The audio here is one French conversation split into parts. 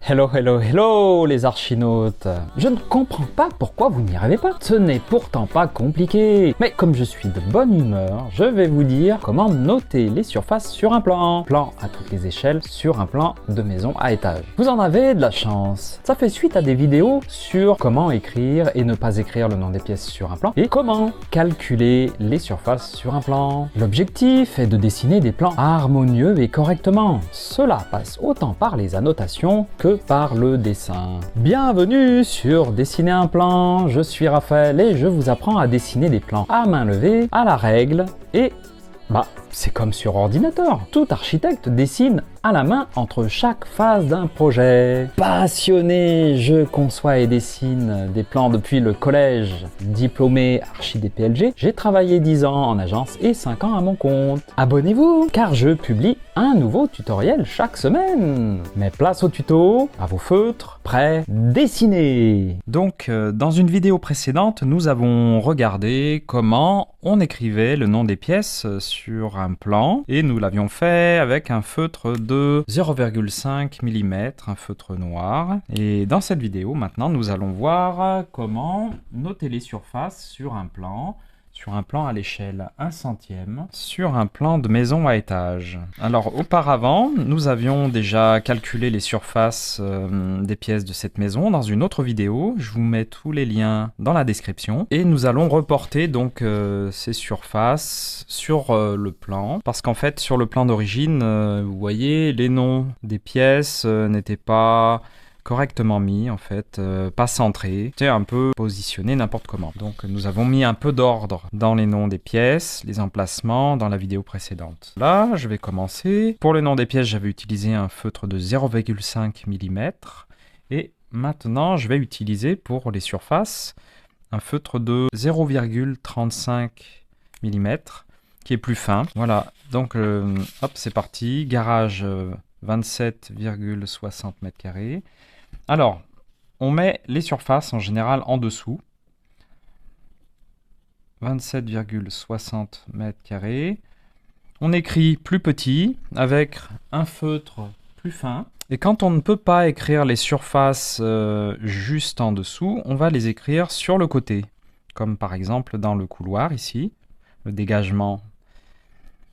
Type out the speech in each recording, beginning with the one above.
Hello, hello, hello les archinautes. Je ne comprends pas pourquoi vous n'y arrivez pas. Ce n'est pourtant pas compliqué. Mais comme je suis de bonne humeur, je vais vous dire comment noter les surfaces sur un plan. Plan à toutes les échelles sur un plan de maison à étage. Vous en avez de la chance. Ça fait suite à des vidéos sur comment écrire et ne pas écrire le nom des pièces sur un plan et comment calculer les surfaces sur un plan. L'objectif est de dessiner des plans harmonieux et correctement. Cela passe autant par les annotations que par le dessin. Bienvenue sur Dessiner un plan, je suis Raphaël et je vous apprends à dessiner des plans à main levée, à la règle et c'est comme sur ordinateur. Tout architecte dessine à la main entre chaque phase d'un projet. Passionné, je conçois et dessine des plans depuis le collège. Diplômé archi DPLG, j'ai travaillé 10 ans en agence et 5 ans à mon compte. Abonnez-vous, car je publie un nouveau tutoriel chaque semaine. Mais place au tuto, à vos feutres, prêts, dessinez. Donc, dans une vidéo précédente, nous avons regardé comment on écrivait le nom des pièces sur un plan et nous l'avions fait avec un feutre de 0,5 mm, un feutre noir. Et dans cette vidéo, maintenant, nous allons voir comment noter les surfaces sur un plan à l'échelle 1/100, sur un plan de maison à étage. Alors auparavant, nous avions déjà calculé les surfaces des pièces de cette maison dans une autre vidéo. Je vous mets tous les liens dans la description. Et nous allons reporter donc ces surfaces sur le plan. Parce qu'en fait, sur le plan d'origine, vous voyez, les noms des pièces n'étaient pas correctement mis, en fait, pas centré, c'est un peu positionné n'importe comment. Donc nous avons mis un peu d'ordre dans les noms des pièces, les emplacements dans la vidéo précédente. Là, je vais commencer. Pour le nom des pièces, j'avais utilisé un feutre de 0,5 mm et maintenant, je vais utiliser pour les surfaces un feutre de 0,35 mm qui est plus fin. Voilà, donc hop, c'est parti. Garage 27,60 m². Alors, on met les surfaces en général en dessous. 27,60 m². On écrit plus petit avec un feutre plus fin. Et quand on ne peut pas écrire les surfaces juste en dessous, on va les écrire sur le côté. Comme par exemple dans le couloir ici, le dégagement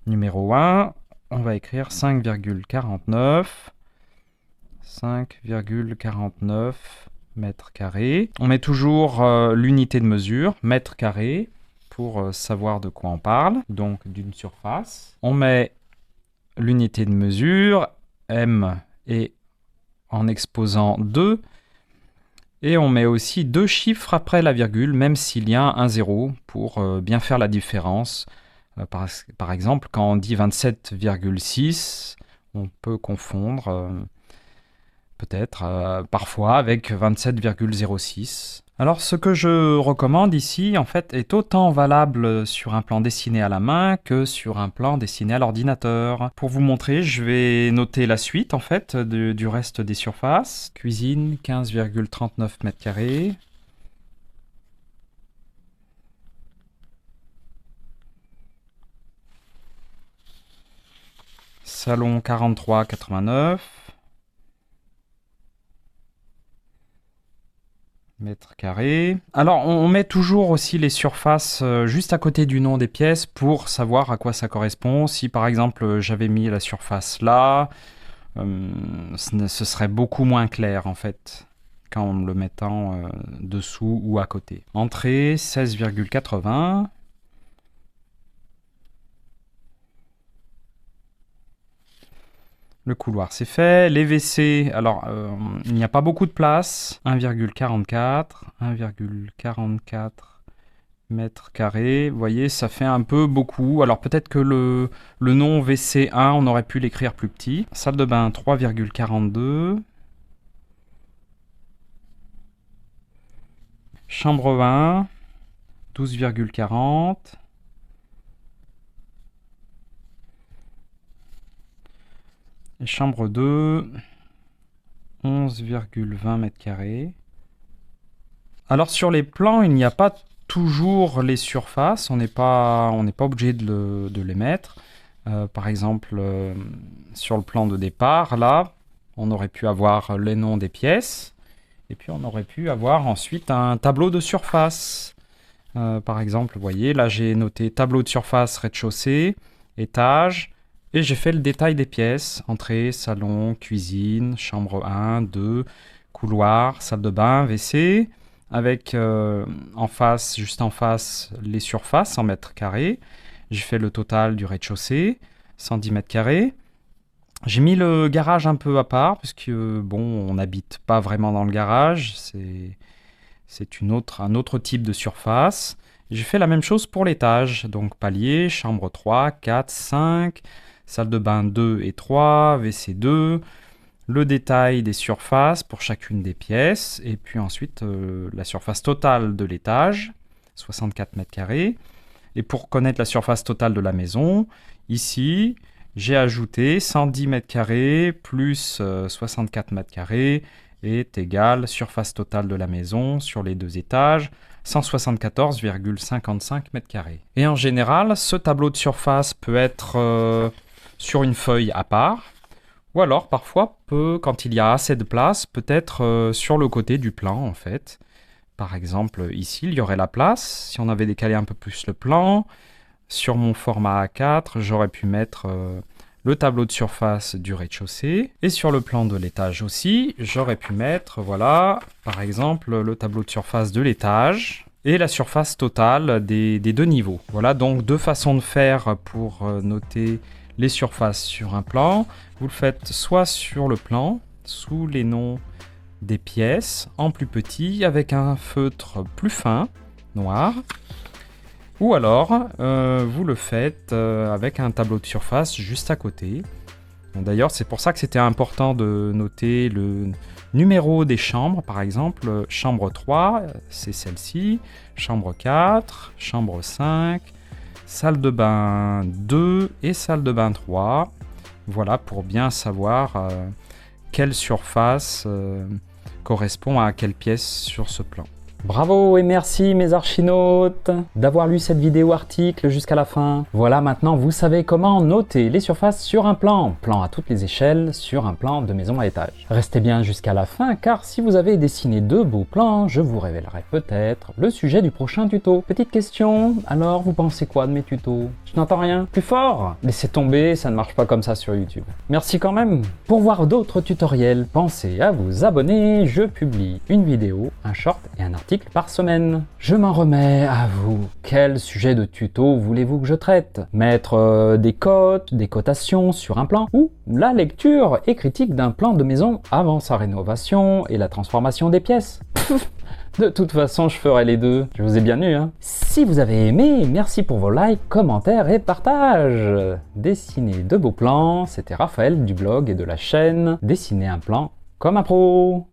numéro 1, on va écrire 5,49 m². On met toujours l'unité de mesure, mètre carré, pour savoir de quoi on parle, donc d'une surface. On met l'unité de mesure, M, et en exposant 2. Et on met aussi 2 chiffres après la virgule, même s'il y a un 0, pour bien faire la différence. Par exemple, quand on dit 27,6, on peut confondre peut-être parfois avec 27,06. Alors ce que je recommande ici en fait est autant valable sur un plan dessiné à la main que sur un plan dessiné à l'ordinateur. Pour vous montrer, je vais noter la suite en fait du reste des surfaces. Cuisine 15,39 m². Salon 43,89 m². Alors on met toujours aussi les surfaces juste à côté du nom des pièces pour savoir à quoi ça correspond. Si par exemple j'avais mis la surface là, ce serait beaucoup moins clair en fait qu'en le mettant dessous ou à côté. Entrée 16,80. Le couloir, c'est fait. Les WC, alors, il n'y a pas beaucoup de place. 1,44 m². Vous voyez, ça fait un peu beaucoup. Alors, peut-être que le nom WC1, on aurait pu l'écrire plus petit. Salle de bain, 3,42. Chambre 1, 12,40. Et chambre 2, 11,20 m². Alors sur les plans, il n'y a pas toujours les surfaces, on n'est pas obligé de les mettre. Par exemple, sur le plan de départ, là, On aurait pu avoir les noms des pièces. Et puis on aurait pu avoir ensuite un tableau de surface. Par exemple, vous voyez, là j'ai noté tableau de surface rez-de-chaussée, étage, et j'ai fait le détail des pièces. Entrée, salon, cuisine, chambre 1, 2, couloir, salle de bain, WC, avec en face, juste en face, les surfaces en mètres carrés. J'ai fait le total du rez-de-chaussée, 110 mètres carrés. J'ai mis le garage un peu à part, parce que bon, on n'habite pas vraiment dans le garage, c'est un autre type de surface. J'ai fait la même chose pour l'étage, donc palier, chambre 3, 4, 5, salle de bain 2 et 3, WC 2, le détail des surfaces pour chacune des pièces, et puis ensuite la surface totale de l'étage, 64 mètres carrés. Et pour connaître la surface totale de la maison, ici, j'ai ajouté 110 mètres carrés plus 64 mètres carrés est égal surface totale de la maison sur les deux étages, 174,55 mètres carrés. Et en général, ce tableau de surface peut être sur une feuille à part, ou alors parfois, quand il y a assez de place, peut être sur le côté du plan en fait. Par exemple, ici, il y aurait la place. Si on avait décalé un peu plus le plan, sur mon format A4, j'aurais pu mettre le tableau de surface du rez-de-chaussée. Et sur le plan de l'étage aussi, j'aurais pu mettre, voilà, par exemple, le tableau de surface de l'étage et la surface totale des deux niveaux. Voilà donc deux façons de faire pour noter les surfaces sur un plan. Vous le faites soit sur le plan, sous les noms des pièces en plus petit avec un feutre plus fin, noir, ou alors vous le faites avec un tableau de surface juste à côté. D'ailleurs, c'est pour ça que c'était important de noter le numéro des chambres. Par exemple, chambre 3, c'est celle-ci, chambre 4, chambre 5, salle de bain 2 et salle de bain 3. Voilà, pour bien savoir quelle surface correspond à quelle pièce sur ce plan. Bravo et merci mes archinautes d'avoir lu cette vidéo article jusqu'à la fin. Voilà, maintenant vous savez comment noter les surfaces sur un plan. Plan à toutes les échelles sur un plan de maison à étage. Restez bien jusqu'à la fin car si vous avez dessiné de beaux plans, je vous révélerai peut-être le sujet du prochain tuto. Petite question, alors vous pensez quoi de mes tutos? Je n'entends rien. Plus fort? Laissez tomber, ça ne marche pas comme ça sur YouTube. Merci quand même. Pour voir d'autres tutoriels, pensez à vous abonner. Je publie une vidéo, un short et un article par semaine. Je m'en remets à vous. Quel sujet de tuto voulez-vous que je traite? Mettre des cotes, des cotations sur un plan ou la lecture et critique d'un plan de maison avant sa rénovation et la transformation des pièces? De toute façon, je ferai les deux. Je vous ai bien eu, hein. Si vous avez aimé, merci pour vos likes, commentaires et partages. Dessiner de beaux plans, c'était Raphaël du blog et de la chaîne Dessiner un plan comme un pro.